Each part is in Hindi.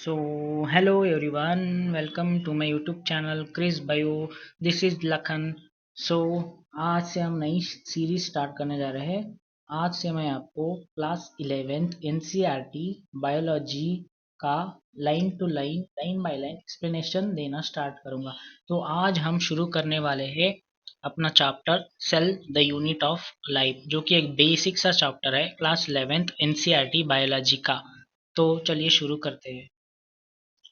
Hello everyone, welcome to my YouTube channel Chris Bio. This is Lakhan. So आज से हम नई सीरीज स्टार्ट करने जा रहे हैं। आज से मैं आपको क्लास 11th NCERT बायोलॉजी का line to line, line by line explanation देना स्टार्ट करूंगा। तो आज हम शुरू करने वाले हैं अपना chapter cell the unit of life, जो कि एक बेसिक सा चैप्टर है क्लास 11th NCERT बायोलॉजी का। तो चलिए शुरू करते हैं।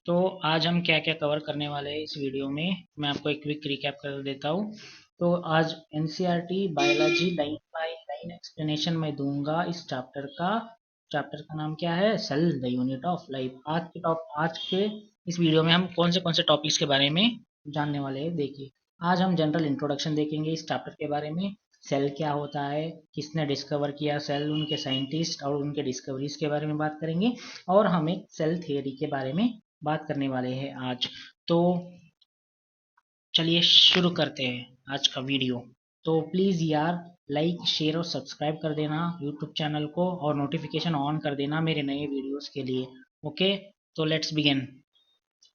तो आज हम क्या क्या कवर करने वाले हैं इस वीडियो में, मैं आपको एक क्विक रिकैप कर देता हूँ। तो आज NCERT biology line by line explanation मैं दूंगा इस चैप्टर का। चैप्टर का नाम क्या है? Cell the unit of life. आज के इस वीडियो में हम कौन से टॉपिक्स के बारे में जानने वाले हैं, देखिए। आज हम जनरल इंट्रोडक्शन देखेंगे इस चैप्टर के बारे में। सेल क्या होता है, किसने डिस्कवर किया सेल, उनके साइंटिस्ट और उनके डिस्कवरीज के बारे में बात करेंगे। और हम एक सेल थियरी के बारे में बात करने वाले हैं आज। तो चलिए शुरू करते हैं आज का वीडियो। तो प्लीज़ यार लाइक शेयर और सब्सक्राइब कर देना यूट्यूब चैनल को, और नोटिफिकेशन ऑन कर देना मेरे नए वीडियोस के लिए। ओके, तो लेट्स बिगिन।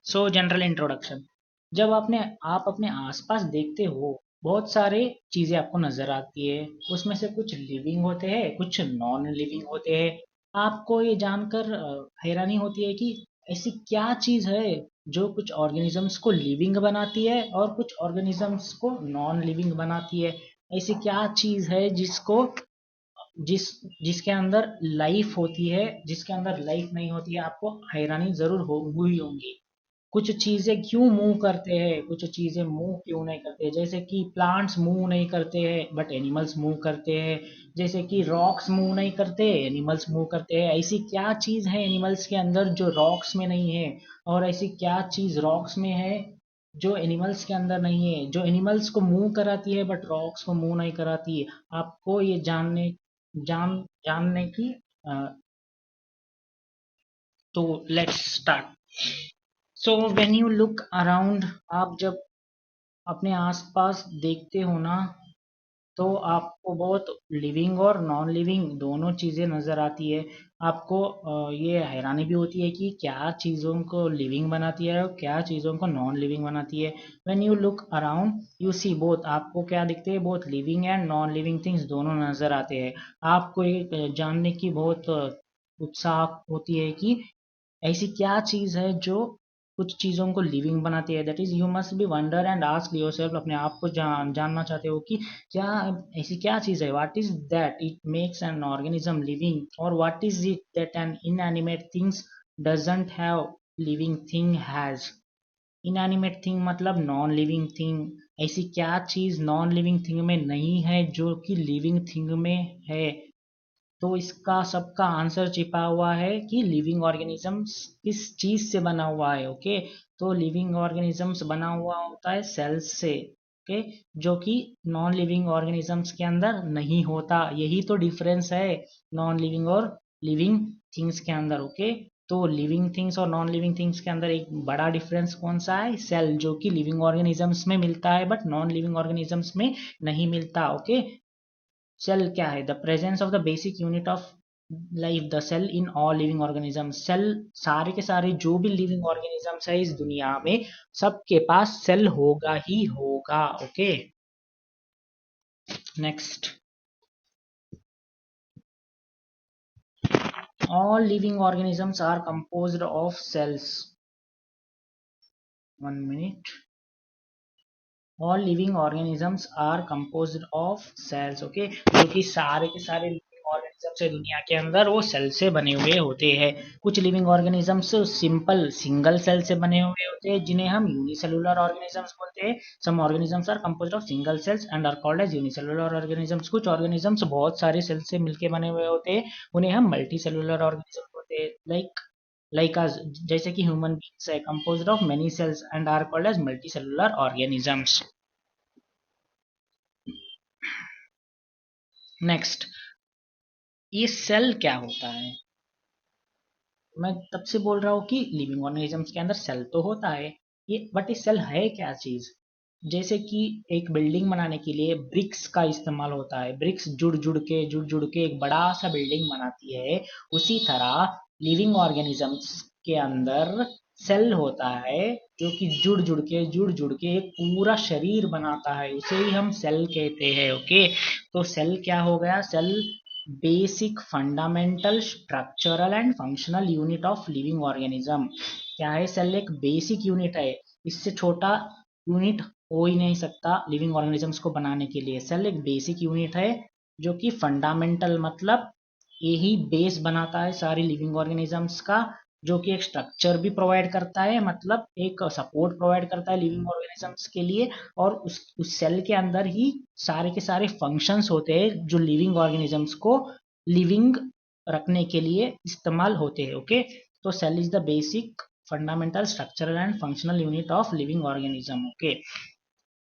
General introduction. जब आप अपने आसपास देखते हो, बहुत सारे चीजें आपको नजर आती है। उसमें से कुछ लिविंग होते हैं, कुछ नॉन लिविंग होते हैं। आपको ये जानकर हैरानी होती है कि ऐसी क्या चीज है जो कुछ ऑर्गेनिजम्स को लिविंग बनाती है और कुछ ऑर्गेनिजम्स को नॉन लिविंग बनाती है। ऐसी क्या चीज है जिस जिसके अंदर लाइफ होती है, जिसके अंदर लाइफ नहीं होती है। आपको हैरानी जरूर हुई होंगी। कुछ चीजें क्यों मूव करते हैं, कुछ चीजें मूव क्यों नहीं करते। जैसे कि प्लांट्स मूव नहीं करते हैं बट एनिमल्स मूव करते हैं। जैसे कि रॉक्स मूव नहीं करते, एनिमल्स मूव करते हैं। ऐसी क्या चीज है एनिमल्स के अंदर जो रॉक्स में नहीं है, और ऐसी क्या चीज रॉक्स में है जो एनिमल्स के अंदर नहीं है, जो एनिमल्स को मूव कराती है बट रॉक्स को मूव नहीं कराती है। आपको ये जानने की तो let's start. When you look around, आप जब अपने आसपास देखते हो ना, तो आपको बहुत लिविंग और नॉन लिविंग दोनों चीज़ें नज़र आती है। आपको ये हैरानी भी होती है कि क्या चीज़ों को लिविंग बनाती है और क्या चीज़ों को नॉन लिविंग बनाती है। When you look around you see both, आपको क्या दिखते हैं? Both living and non living things दोनों नज़र आते हैं। आपको ये जानने की बहुत उत्साह होती है कि ऐसी क्या चीज है जो कुछ चीजों को लिविंग बनाती है। That is you must be wonder and ask yourself, अपने आप को जानना चाहते हो कि क्या ऐसी क्या चीज है। What is that it makes an organism living, और what is it that an inanimate things doesn't have living thing has. Inanimate thing मतलब नॉन लिविंग थिंग। ऐसी क्या चीज नॉन लिविंग थिंग में नहीं है जो कि लिविंग थिंग में है। तो इसका सबका आंसर छिपा हुआ है कि लिविंग ऑर्गेनिजम्स किस चीज से बना हुआ है। ओके, तो लिविंग ऑर्गेनिजम्स बना हुआ होता है सेल्स से। ओके, जो कि नॉन लिविंग ऑर्गेनिजम्स के अंदर नहीं होता। यही तो डिफरेंस है नॉन लिविंग और लिविंग थिंग्स के अंदर। ओके, तो लिविंग थिंग्स और नॉन लिविंग थिंग्स के अंदर एक बड़ा डिफरेंस कौन सा है? सेल, जो कि लिविंग ऑर्गेनिजम्स में मिलता है बट नॉन लिविंग ऑर्गेनिजम्स में नहीं मिलता। ओके, सेल क्या है? The presence of the basic unit of life, the cell in all living organism. Cell, सारे के सारे जो भी लिविंग ऑर्गेनिजम्स है इस दुनिया में, सबके पास सेल होगा ही होगा। Okay, next. All living organisms are composed of cells. 1 minute। All living organisms are composed of cells. Okay, जो कि सारे के सारे लिविंग ऑर्गेनिजम्स है दुनिया के अंदर, वो सेल से बने हुए होते हैं। कुछ living organisms simple single cell से बने हुए होते हैं, जिन्हें हम यूनिसेलुलर ऑर्गेनिजम्स बोलते हैं। Some organisms are composed of single cells and are called as unicellular organisms. कुछ ऑर्गेनिजम्स बहुत सारे सेल से मिलकर बने हुए होते हैं, उन्हें हम मल्टी सेलुलर ऑर्गेनिजम्स बोलते हैं। लाइक अस, जैसे कि ह्यूमन बींग्स है composed of many cells and are called as multi cellular organisms. Next, ये सेल क्या होता है? मैं तब से बोल रहा हूँ कि लिविंग ऑर्गेनिजम्स के अंदर सेल तो होता है, ये बट ये सेल है क्या चीज? जैसे कि एक बिल्डिंग बनाने के लिए ब्रिक्स का इस्तेमाल होता है, ब्रिक्स जुड़ जुड़ के एक बड़ा सा बिल्डिंग बनाती है। उसी तरह लिविंग ऑर्गेनिजम्स के अंदर सेल होता है जो कि जुड़ जुड़ के एक पूरा शरीर बनाता है, उसे ही हम सेल कहते हैं। ओके, तो सेल क्या हो गया? Cell basic fundamental structural and functional unit of living organism. क्या है? सेल एक बेसिक यूनिट है, इससे छोटा यूनिट हो ही नहीं सकता लिविंग ऑर्गेनिजम्स को बनाने के लिए। सेल एक बेसिक यूनिट है जो कि फंडामेंटल मतलब यही बेस बनाता है सारी लिविंग ऑर्गेनिजम्स का, जो कि एक स्ट्रक्चर भी प्रोवाइड करता है, मतलब एक सपोर्ट प्रोवाइड करता है लिविंग ऑर्गेनिजम्स के लिए। और उस सेल के अंदर ही सारे के सारे फंक्शंस होते हैं जो लिविंग ऑर्गेनिजम्स को लिविंग रखने के लिए इस्तेमाल होते हैं। ओके, तो cell is the basic fundamental structural and functional unit of living organism. Okay,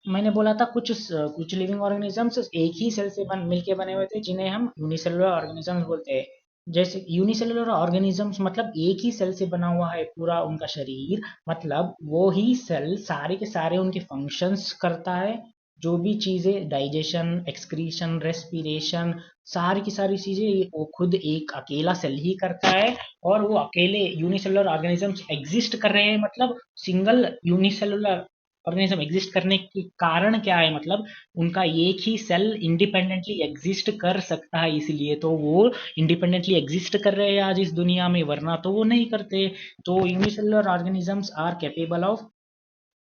मैंने बोला था कुछ लिविंग ऑर्गेनिजम्स एक ही सेल से मिलके बने हुए थे, जिन्हें हम यूनिसेलुलर ऑर्गेनिजम्स बोलते हैं। जैसे यूनिसेलुलर ऑर्गेनिजम्स मतलब एक ही सेल से बना हुआ है पूरा उनका शरीर, मतलब वो ही सेल सारे के सारे उनके फंक्शंस करता है। जो भी चीजें डाइजेशन, एक्सक्रीशन, रेस्पिरेशन, सारी की सारी चीजें वो खुद एक अकेला सेल ही करता है। और वो अकेले यूनिसेलुलर ऑर्गेनिजम्स एग्जिस्ट कर रहे हैं, मतलब सिंगल यूनिसेलुलर ऑर्गेनिज्म एग्जिस्ट करने के कारण क्या है? मतलब उनका एक ही सेल इंडिपेंडेंटली एग्जिस्ट कर सकता है, इसलिए तो वो इंडिपेंडेंटली एग्जिस्ट कर रहे हैं आज इस दुनिया में, वरना तो वो नहीं करते। तो unicellular organisms are capable of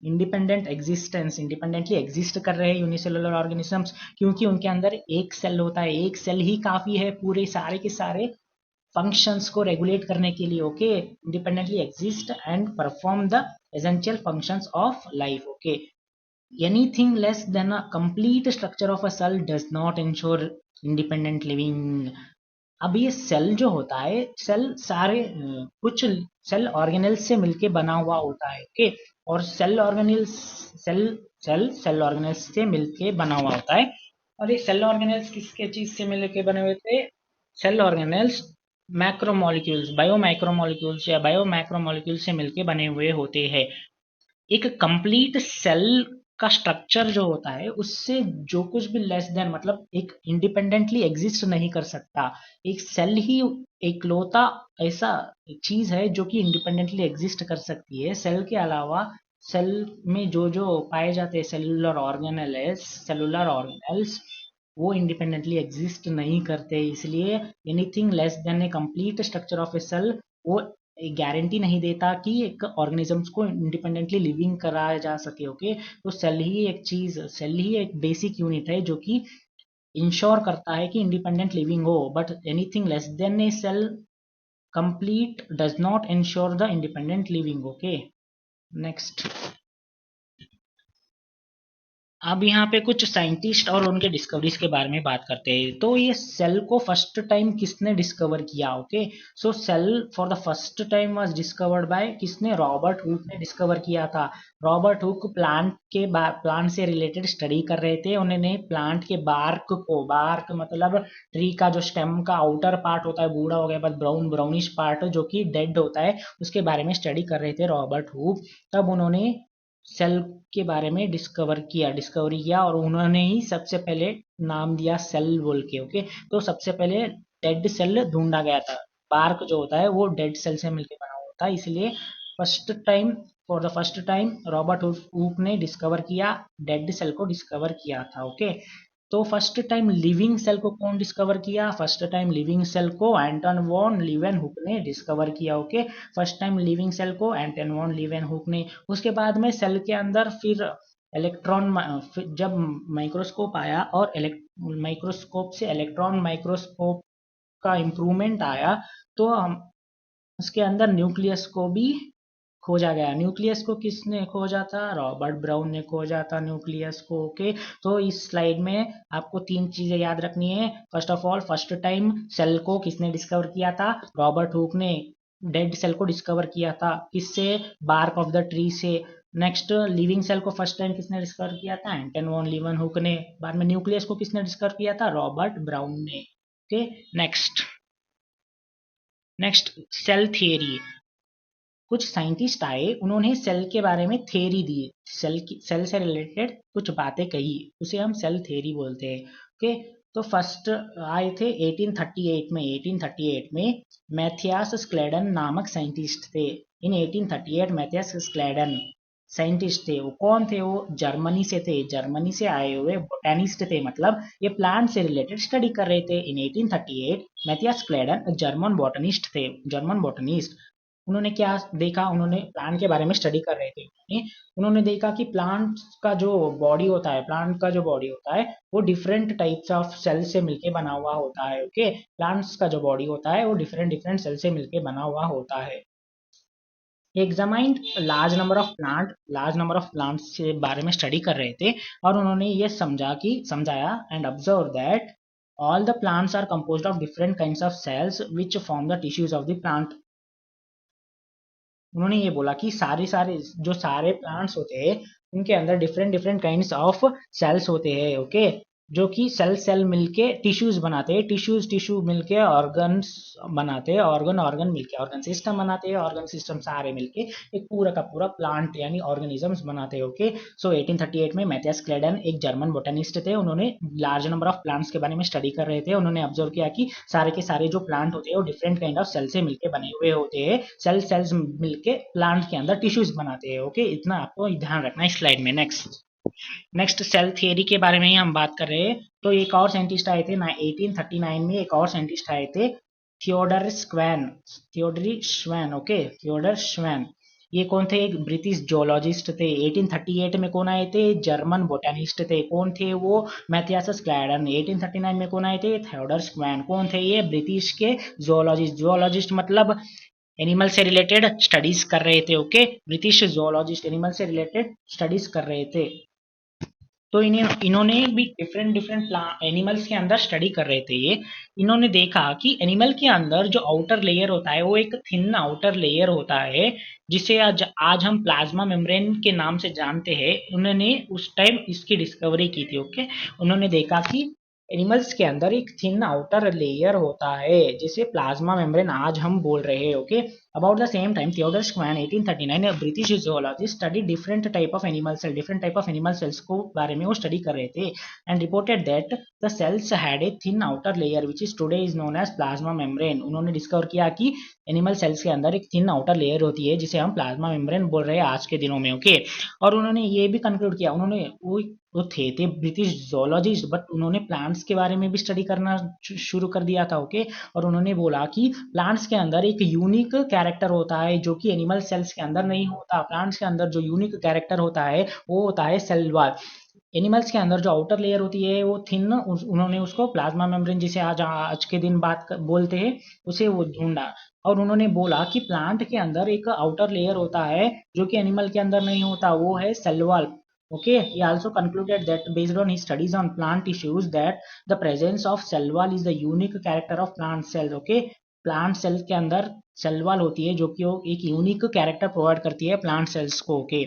independent existence, independently exist कर रहे हैं यूनिसेलुलर ऑर्गेनिजम्स, क्योंकि उनके अंदर एक सेल होता है। एक सेल ही काफी है पूरे सारे के सारे फंक्शंस को रेगुलेट करने के लिए। Okay, independently exist and perform the essential functions of life. Okay, anything less than a complete structure of a cell does not ensure independent living। अब ये सेल जो होता है, सेल सारे कुछ सेल ऑर्गेनेल्स से मिलके बना हुआ होता है। ओके, और सेल सेल ऑर्गेनेल्स से मिलके बना हुआ होता है। और ये सेल ऑर्गेनेल्स किसके चीज से मिलके बने हुए थे? Cell organelles macromolecules, bio micromolecules या बायो मैक्रोमोलिक्यूल्स से मिलके बने हुए होते हैं। एक कंप्लीट सेल का स्ट्रक्चर जो होता है उससे जो कुछ भी लेस देन मतलब एक इंडिपेंडेंटली एग्जिस्ट नहीं कर सकता। एक सेल ही एकलौता ऐसा चीज है जो कि इंडिपेंडेंटली एग्जिस्ट कर सकती है। सेल के अलावा सेल में जो जो पाए जाते हैं सेलुलर ऑर्गेनेल्स, वो इंडिपेंडेंटली एग्जिस्ट नहीं करते। इसलिए anything less than a complete structure of a cell वो गारंटी नहीं देता कि एक ऑर्गेनिजम्स को इंडिपेंडेंटली लिविंग कराया जा सके। ओके, तो सेल ही एक बेसिक यूनिट है जो कि इंश्योर करता है कि इंडिपेंडेंट लिविंग हो, but anything less than a cell complete does not ensure the independent living. Okay, next. अब यहाँ पे कुछ साइंटिस्ट और उनके डिस्कवरीज के बारे में बात करते हैं। तो ये सेल को फर्स्ट टाइम किसने डिस्कवर किया? Okay, so cell for the first time was discovered by किसने? रॉबर्ट हुक ने डिस्कवर किया था। रॉबर्ट हुक प्लांट से रिलेटेड स्टडी कर रहे थे। उन्होंने प्लांट के बार्क मतलब ट्री का जो स्टेम का आउटर पार्ट होता है बूढ़ा हो गया बाद ब्राउनिश पार्ट जो कि डेड होता है, उसके बारे में स्टडी कर रहे थे रॉबर्ट हुक। तब उन्होंने सेल के बारे में डिस्कवरी किया और उन्होंने ही सबसे पहले नाम दिया सेल बोल के। ओके, तो सबसे पहले डेड सेल ढूंढा गया था। बार्क जो होता है वो डेड सेल से मिलकर बना हुआ होता है, इसलिए for the first time Robert Hooke ने डिस्कवर किया, डेड सेल को डिस्कवर किया था। ओके, तो फर्स्ट टाइम लिविंग सेल को कौन डिस्कवर किया? फर्स्ट टाइम लिविंग सेल को एंटन वॉन लीवेनहुक ने डिस्कवर किया। Okay, first time living cell को एंटन वॉन लीवेनहुक ने। उसके बाद में सेल के अंदर फिर जब माइक्रोस्कोप आया और माइक्रोस्कोप से इलेक्ट्रॉन माइक्रोस्कोप का इम्प्रूवमेंट आया, तो हम उसके अंदर न्यूक्लियस को भी खोजा गया। न्यूक्लियस को किसने खोजा था? रॉबर्ट ब्राउन ने खोजा था न्यूक्लियस को। ओके, तो इस स्लाइड में आपको तीन चीजें याद रखनी है। First of all, first time cell को किसने डिस्कवर किया था? रॉबर्ट हुक ने। डेड सेल को डिस्कवर किया था किससे? बार्क ऑफ द ट्री से। नेक्स्ट, लिविंग सेल को फर्स्ट टाइम किसने डिस्कवर किया था? एंटन वॉन लीवेनहुक ने। बाद में न्यूक्लियस को किसने डिस्कवर किया था? रॉबर्ट ब्राउन ने। Okay, next. Cell theory. कुछ साइंटिस्ट आए, उन्होंने सेल के बारे में थ्योरी दी, सेल से रिलेटेड कुछ बातें कही, उसे हम सेल थ्योरी बोलते हैं। ओके, तो फर्स्ट आए थे 1838 में। 1838 में मैथियास स्क्लेडन नामक साइंटिस्ट थे। इन 1838 मैथियस क्लेडन साइंटिस्ट थे। वो कौन थे? वो जर्मनी से थे, जर्मनी से आए हुए बोटेनिस्ट थे, मतलब ये प्लांट से रिलेटेड स्टडी कर रहे थे। इन 1838 मैथियस क्लेडन जर्मन बोटनिस्ट थे, जर्मन बोटनिस्ट। उन्होंने क्या देखा? उन्होंने प्लांट के बारे में स्टडी कर रहे थे। उन्होंने देखा कि प्लांट का जो बॉडी होता है, प्लांट का जो बॉडी होता है वो डिफरेंट टाइप्स ऑफ सेल से मिलके बना हुआ होता है। ओके, प्लांट्स का जो बॉडी होता है वो डिफरेंट डिफरेंट सेल से मिलके बना हुआ होता है। Examined large number of plants के बारे में स्टडी कर रहे थे, और उन्होंने ये समझाया and observe that all the plants are composed of different kinds of cells which form the tissues of the plant. उन्होंने ये बोला कि सारे सारे जो सारे प्लांट्स होते हैं उनके अंदर different different kinds of cells होते हैं। ओके, जो कि सेल मिलके टिश्यूज बनाते हैं, टिश्यू मिलके ऑर्गन्स बनाते हैं, ऑर्गन मिलके ऑर्गन सिस्टम बनाते हैं, ऑर्गन सिस्टम सारे मिलके एक पूरा का पूरा प्लांट यानी ऑर्गेनिजम्स बनाते हैं। ओके, सो 1838 में मैथियस क्लेडन एक जर्मन बोटेनिस्ट थे। उन्होंने लार्ज नंबर ऑफ प्लांट्स के बारे में स्टडी कर रहे थे। उन्होंने ऑब्जर्व किया कि सारे के सारे जो प्लांट होते हैं वो डिफरेंट काइंड ऑफ सेल से मिलके बने हुए होते हैं। सेल्स मिलके प्लांट के अंदर टिश्यूज बनाते हैं। ओके, इतना आपको ध्यान रखना है स्लाइड में। नेक्स्ट सेल थियरी के बारे में ही हम बात कर रहे हैं। तो एक और साइंटिस्ट आए थे ना 1839 में, एक और साइंटिस्ट आए थे, थियोडरी श्वैन। Okay, Theodore श्वैन। ये कौन थे? एक ब्रिटिश जोलॉजिस्ट थे। 1838 में कौन आए थे? जर्मन बोटेनिस्ट थे। कौन थे वो? मैथियस क्लैडन। 1839 में कौन आए थे? थियोडर श्वैन। कौन थे ये? ब्रिटिश के जोलॉजिस्ट मतलब एनिमल से रिलेटेड स्टडीज कर रहे थे। ओके, ब्रिटिश जोलॉजिस्ट एनिमल से रिलेटेड स्टडीज कर रहे थे। तो इन्होंने भी डिफरेंट डिफरेंट एनिमल्स के अंदर स्टडी कर रहे थे। ये इन्होंने देखा कि एनिमल के अंदर जो आउटर लेयर होता है वो एक थिन आउटर लेयर होता है, जिसे आज हम प्लाज्मा मेम्ब्रेन के नाम से जानते हैं। उन्होंने उस टाइम इसकी डिस्कवरी की थी। ओके, उन्होंने देखा कि एनिमल्स के अंदर एक थिन आउटर लेयर होता है जिसे प्लाज्मा मेम्ब्रेन आज हम बोल रहे हैं। Okay, about the same time Theodor Schwann 1839 a British zoologist studied different type of animal cells को बारे में वो स्टडी कर रहे थे, and reported that the cells had a thin outer layer which is today is known as plasma membrane। उन्होंने डिस्कवर किया कि एनिमल सेल्स के अंदर एक थिन आउटर लेयर होती है जिसे हम प्लाज्मा मेम्ब्रेन बोल रहे हैं आज के दिनों में। ओके, और उन्होंने ये भी कंक्लूड किया, उन्होंने वो थे ब्रिटिश जोलॉजिस्ट, बट उन्होंने प्लांट्स के बारे में भी स्टडी करना शुरू कर दिया था। ओके, और उन्होंने बोला कि प्लांट्स के अंदर एक यूनिक कैरेक्टर होता है जो कि एनिमल सेल्स के अंदर नहीं होता। प्लांट्स के अंदर जो यूनिक कैरेक्टर होता है वो होता है सेल वॉल। एनिमल्स के अंदर जो आउटर लेयर होती है वो थिन, उन्होंने उसको प्लाज्मा मेम्ब्रेन जिसे आज के दिन बोलते हैं उसे वो ढूंढा। और उन्होंने बोला कि प्लांट के अंदर एक आउटर लेयर होता है जो कि एनिमल के अंदर नहीं होता, वो है cell wall. Okay, he also concluded that based on his studies on plant tissues that the presence of cell wall is the unique character of plant cells। Okay, plant cell के अंदर सेल वॉल होती है जो कि वो एक यूनिक कैरेक्टर प्रोवाइड करती है प्लांट सेल्स को। ओके,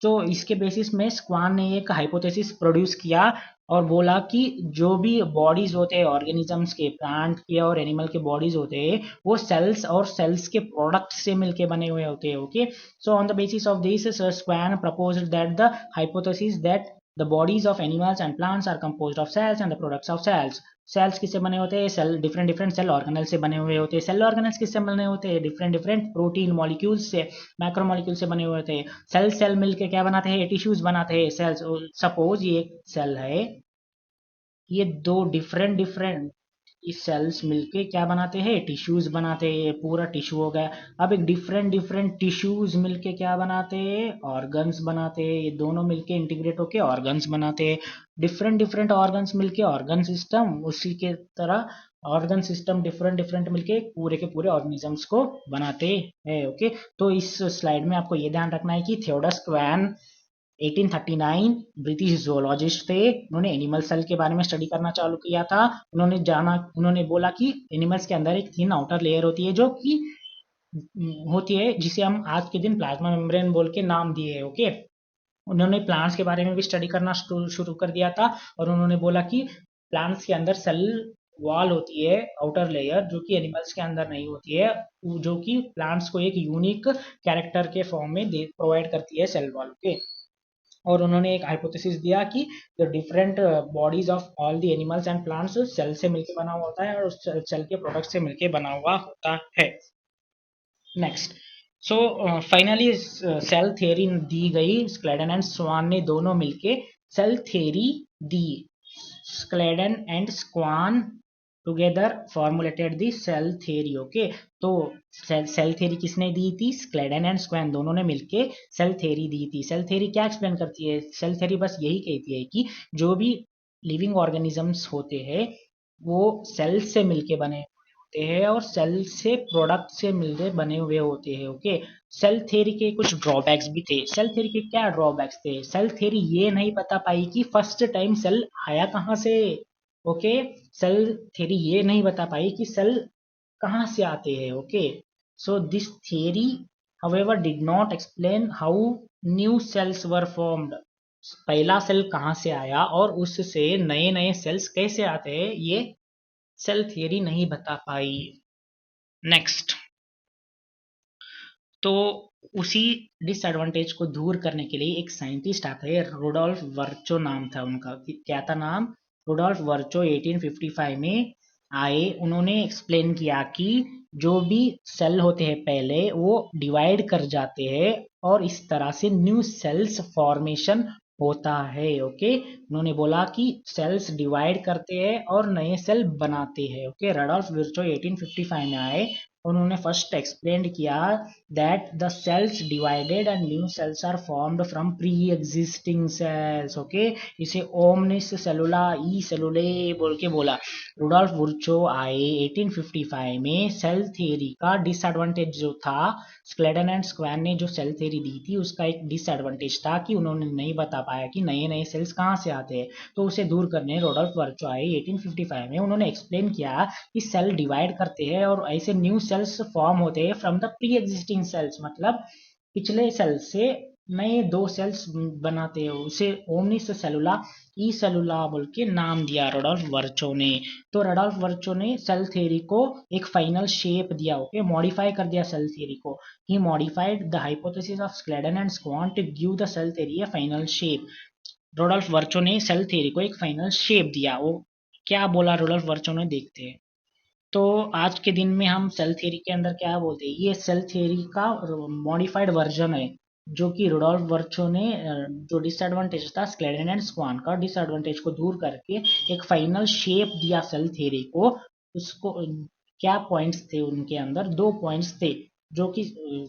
तो इसके बेसिस में स्क्वान ने एक हाइपोथेसिस प्रोड्यूस किया और बोला कि जो भी बॉडीज होते हैं ऑर्गेनिजम्स के, प्लांट के और एनिमल के बॉडीज होते हैं वो सेल्स और सेल्स के प्रोडक्ट से मिलके बने हुए होते हैं। Okay, so on the basis of this Swan proposed that the hypothesis that the bodies of animals and plants are composed of cells and the products of cells। Cells किससे बने होते हैं? Cell different different cell organelle से बने हुए होते हैं। सेल ऑर्गेनल्स किससे बने होते हैं? डिफरेंट डिफरेंट प्रोटीन मॉलिक्यूल्स से, मैक्रोमॉलिक्यूल से बने हुए होते हैं। सेल मिलके क्या बनाते हैं? टिश्यूज बनाते हैं। सेल्स, सपोज ये एक सेल है, ये दो डिफरेंट डिफरेंट इस सेल्स मिलके क्या बनाते हैं? टिश्यूज बनाते हैं। ये पूरा टिश्यू हो गया। अब एक डिफरेंट डिफरेंट टिश्यूज मिलके क्या बनाते हैं? ऑर्गन्स बनाते हैं। ये दोनों मिलके इंटीग्रेट होके ऑर्गन्स बनाते हैं। डिफरेंट डिफरेंट ऑर्गन्स मिलके ऑर्गन सिस्टम, उसी के तरह ऑर्गन सिस्टम डिफरेंट डिफरेंट मिलके पूरे के पूरे ऑर्गेनिजम्स को बनाते हैं। ओके, तो इस स्लाइड में आपको ये ध्यान रखना है कि थियोडर स्क्वैन 1839 ब्रिटिश जोलॉजिस्ट थे। उन्होंने एनिमल सेल के बारे में स्टडी करना चालू किया था। उन्होंने बोला कि एनिमल्स के अंदर एक थिन आउटर लेयर होती है जो कि होती है जिसे हम आज के दिन प्लाज्मा मेम्ब्रेन बोल के नाम दिए है। ओके, उन्होंने प्लांट्स के बारे में भी स्टडी करना शुरू कर दिया था और उन्होंने बोला कि प्लांट्स के अंदर सेल वॉल होती है, आउटर लेयर, जो कि एनिमल्स के अंदर नहीं होती है, जो कि प्लांट्स को एक यूनिक कैरेक्टर के फॉर्म में प्रोवाइड करती है सेल वॉल के। और उन्होंने एक हाइपोथेसिस दिया कि the different bodies of all the animals and plants cell से मिलकर बना हुआ होता है और सेल के प्रोडक्ट से मिलकर बना हुआ होता है। Next, so finally cell theory दी गई, स्क्लेडन एंड स्वान ने दोनों मिलके सेल थ्योरी दी। Schleiden and Schwann together formulated the cell theory. Okay, तो सेल थ्योरी किसने दी थी? स्क्लेडन एंड स्वान दोनों ने मिलके सेल थ्योरी दी थी। सेल थ्योरी क्या एक्सप्लेन करती है? सेल थ्योरी बस यही कहती है कि जो भी लिविंग ऑर्गेनिजम्स होते हैं वो सेल से मिलके बने होते हैं और सेल से प्रोडक्ट से मिलके बने हुए होते हैं। ओके, सेल थ्योरी के कुछ ड्रॉबैक्स भी थे। सेल थ्योरी के क्या ड्रॉबैक्स थे? सेल थ्योरी ये नहीं बता पाई कि फर्स्ट टाइम सेल आया कहाँ से। ओके, सेल थ्योरी ये नहीं बता पाई कि सेल कहाँ से आते हैं। Okay, so this theory however did not explain how new cells were formed। पहला सेल कहाँ से आया और उससे नए नए सेल्स कैसे आते हैं, ये सेल थ्योरी नहीं बता पाई। नेक्स्ट, तो उसी डिसएडवांटेज को दूर करने के लिए एक साइंटिस्ट आता है, रुडोल्फ वर्चो नाम था उनका। क्या था नाम? रुडोल्फ वर्चो 1855 में आए। उन्होंने एक्सप्लेन किया कि जो भी सेल होते हैं पहले वो डिवाइड कर जाते हैं और इस तरह से न्यू सेल्स फॉर्मेशन होता है। ओके, उन्होंने बोला कि सेल्स डिवाइड करते हैं और नए सेल बनाते हैं। ओके, रुडोल्फ वर्चो 1855 में आए। उन्होंने फर्स्ट एक्सप्लेन किया that the cells divided and new cells are formed from pre-existing cells। okay, इसे ओमनिस सेलुला ई सेलुले बोल के बोला। रुडोल्फ वुर्चो आए 1855 में। सेल थ्योरी का डिसएडवांटेज जो था, स्क्लेडन एंड स्क्वैन ने जो सेल थ्योरी दी थी उसका एक डिसएडवांटेज था कि उन्होंने नहीं बता पाया कि नए नए सेल्स कहाँ से आते हैं। तो उसे दूर करने रुडोल्फ वर्चो आए 1855 में। उन्होंने एक्सप्लेन किया कि सेल डिवाइड करते हैं और ऐसे न्यू सेल्स फॉर्म होते हैं from the pre existing sales, मतलब पिछले सेल से नए दो सेल्स बनाते हैं। उसे ओमनिस सेलुला ई सेलुला बोल के नाम दिया रोडोल्फ वर्चो ने। तो रोडोल्फ वर्चो ने सेल थ्योरी को एक फाइनल शेप दिया। ओके, मॉडिफाई कर दिया सेल थ्योरी को। He modified the hypothesis of Schleiden and Schwann to give the cell theory a final shape. Rudolf Virchow ने सेल थ्योरी को एक फाइनल शेप दिया। वो क्या बोला रोडोल्फ वर्चो ने, देखते हैं। तो आज के दिन में हम सेल थ्योरी के अंदर क्या बोलते हैं, ये सेल थ्योरी का मॉडिफाइड वर्जन है जो कि रुडोल्फ वर्चो ने जो डिसएडवांटेज था स्क्लेडन एंड स्वान का, डिसएडवांटेज को दूर करके एक फाइनल शेप दिया सेल थ्योरी को। उसको क्या पॉइंट्स थे उनके अंदर? दो पॉइंट्स थे जो कि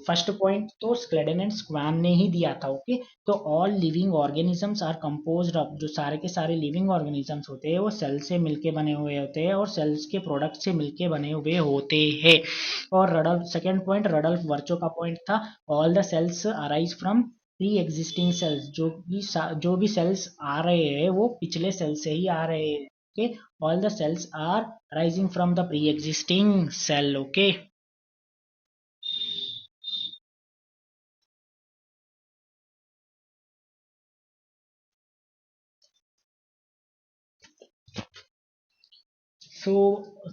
फर्स्ट पॉइंट तो स्क्लेडन एंड स्क्वान ने ही दिया था। ओके, तो all living organisms are composed of, जो सारे के सारे लिविंग ऑर्गेनिजम्स होते हैं वो सेल से मिलके बने हुए होते हैं और सेल्स के प्रोडक्ट से मिलके बने हुए होते हैं। और रडल्फ सेकेंड पॉइंट, रडल्फ वर्चो का पॉइंट था all the cells arise from pre existing cells. जो भी सेल्स आ रहे हैं वो पिछले सेल से ही आ रहे हैं। Okay, all the cells are rising from the pre existing cell. Okay, so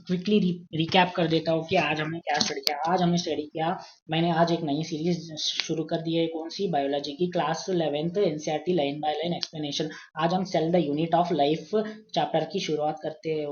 quickly recap कर देता हूँ कि आज हमने क्या स्टडी किया। आज हमने स्टडी किया, मैंने आज एक नई सीरीज शुरू कर दी है। कौन सी? बायोलॉजी की, class 11th NCERT line by line explanation. आज हम cell the unit of life chapter की शुरुआत करते हैं,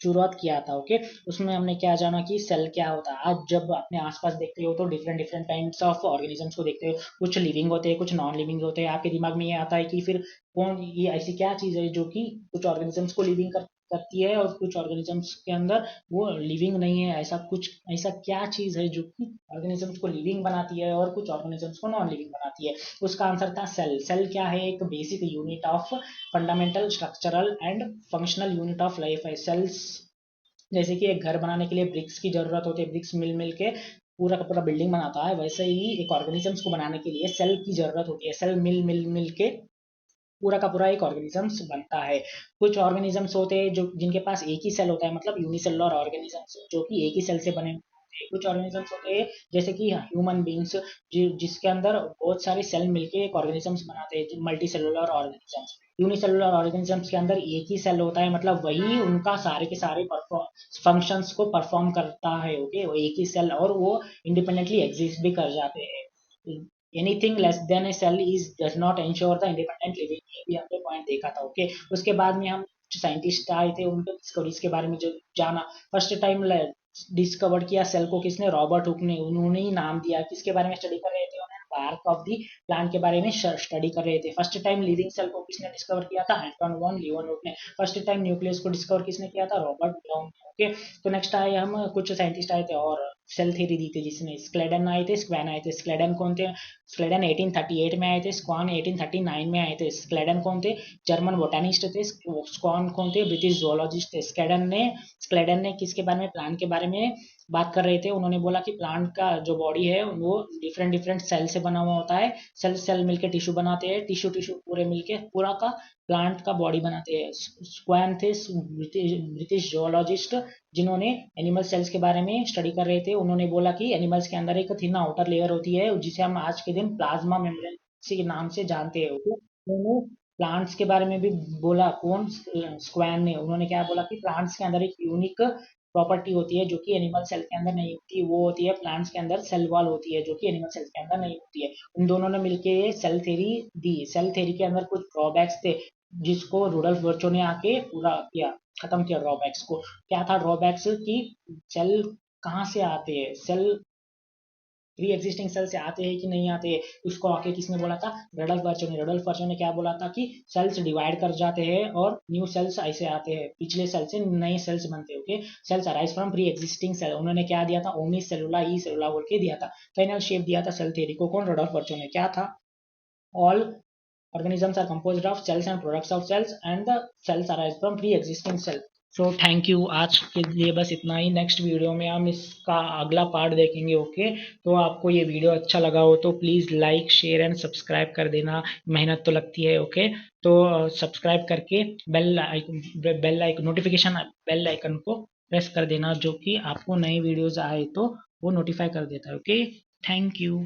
शुरुआत किया था। ओके, उसमें हमने क्या जाना कि सेल क्या होता है। आज जब अपने आसपास देखते हो तो different different types of organisms को देखते हो, कुछ लिविंग होते हैं कुछ नॉन लिविंग होते हैं। आपके दिमाग में ये आता है कि फिर कौन, ये ऐसी क्या चीज़ है जो कि कुछ ऑर्गेनिजम्स को लिविंग करती है और कुछ ऑर्गेनिजम्स के अंदर वो लिविंग नहीं है। ऐसा कुछ, ऐसा क्या चीज है जो कि ऑर्गेनिजम्स को लिविंग बनाती है और कुछ ऑर्गेनिजम्स को नॉन लिविंग बनाती है? उसका आंसर था सेल। सेल क्या है? एक basic unit of fundamental structural and functional unit of life है सेल्स। जैसे कि एक घर बनाने के लिए ब्रिक्स की जरूरत होती है, ब्रिक्स मिल मिल के पूरा का पूरा बिल्डिंग बनाता है, वैसे ही एक ऑर्गेनिजम्स को बनाने के लिए सेल की जरूरत होती है। सेल मिल मिल मिल के पूरा का पूरा एक ऑर्गेनिजम्स बनता है। कुछ ऑर्गेनिजम्स होते हैं जो जिनके पास एक ही सेल होता है, मतलब यूनिसेलुलर ऑर्गेनिजम्स जो कि एक ही सेल से बने होते हैं। कुछ ऑर्गेनिजम्स होते हैं जैसे कि ह्यूमन बींग्स जिसके अंदर बहुत सारे सेल मिलके एक ऑर्गेनिजम्स बनाते हैं, multi cellular organisms. Unicellular organisms के अंदर एक ही सेल होता है, मतलब वही उनका सारे के सारे फंक्शंस को परफॉर्म करता है। ओके, वो एक ही सेल और वो इंडिपेंडेंटली एग्जिस्ट भी कर जाते हैं। Anything less than a cell is does not ensure the independent living, ये भी हमने पॉइंट देखा था। ओके, उसके बाद में हम साइंटिस्ट आए थे, उनके डिस्कवरीज के बारे में जो जाना। फर्स्ट टाइम डिस्कवर किया सेल को किसने, रॉबर्ट हुक ने, उन्होंने ही नाम दिया। किसके बारे में स्टडी कर रहे थे, उन्होंने बार्क ऑफ दी प्लांट के बारे में स्टडी कर रहे थे। फर्स्ट टाइम लिविंग सेल को किसने डिस्कवर किया था, एंटोन वॉन लियोनवुड ने। फर्स्ट टाइम न्यूक्लियस को डिस्कवर किसने किया था, रॉबर्ट ब्राउन ने। ओके, तो नेक्स्ट आए हम, कुछ साइंटिस्ट आए थे और सेल थ्योरी दी थी जिसने, स्क्लेडन आए थे, स्क्वैन आए थे। स्क्लेडन कौन थे, स्क्लेडन 1838 में आए थे, स्क्वान 1839 में आए थे। स्क्लेडन कौन थे, जर्मन बोटानिस्ट थे। स्क्वान कौन थे, ब्रिटिश जोलॉजिस्ट थे। स्क्लेडन ने किसके बारे में, प्लांट के बारे में बात कर रहे थे। उन्होंने बोला कि प्लांट का जो बॉडी है वो डिफरेंट डिफरेंट सेल से बना हुआ होता है। सेल सेल मिलके टिश्यू बनाते हैं, टिश्यू टिश्यू पूरे मिलके पूरा का प्लांट का बॉडी बनाते हैं। स्क्वैन थे ब्रिटिश जोलॉजिस्ट जिन्होंने एनिमल सेल्स के बारे में स्टडी कर रहे थे। उन्होंने बोला कि एनिमल्स के अंदर एक थिन आउटर लेयर होती है जिसे हम आज के दिन प्लाज्मा मेम्ब्रेन के नाम से जानते हैं। उन्होंने प्लांट्स के बारे में भी बोला, कौन, स्क्वैन ने। उन्होंने क्या बोला कि प्लांट्स के अंदर एक यूनिक प्रॉपर्टी होती है जो कि एनिमल सेल के अंदर नहीं होती, वो होती है प्लांट्स के अंदर सेल वॉल होती है जो कि एनिमल सेल के अंदर नहीं होती है। उन दोनों ने मिलके सेल थ्योरी दी। सेल थ्योरी के अंदर कुछ ड्रॉबैक्स थे जिसको रुडोल्फ वर्चो ने आके पूरा किया, खत्म किया ड्रॉबैक्स को। क्या था ड्रॉबैक्स की, सेल कहाँ से आते हैं, सेल प्री एग्जिस्टिंग सेल से आते हैं कि नहीं आते हैं, उसको आके किसने बोला था, रडल्फ वर्चो ने क्या बोला था कि सेल्स डिवाइड कर जाते हैं और न्यू सेल्स ऐसे आते हैं, पिछले सेल से नए सेल्स बनते हैं। Okay, cells arise from pre existing cell. उन्होंने क्या दिया था, ओमी सेलुला ई सेलुला बोल के दिया था। फाइनल शेप दिया था सेल थ्योरी को कौन, रडल्फ वर्चो ने। क्या था, all organisms are composed of cells and products of cells and the cells arise from pre-existing cell। So thank you, आज के लिए बस इतना ही। नेक्स्ट वीडियो में हम इसका अगला पार्ट देखेंगे। ओके, तो आपको ये वीडियो अच्छा लगा हो तो please like share and subscribe कर देना, मेहनत तो लगती है। ओके, तो सब्सक्राइब करके bell icon notification bell icon को प्रेस कर देना, जो कि आपको नए वीडियोज़ आए तो वो नोटिफाई कर देता है। Okay, thank you.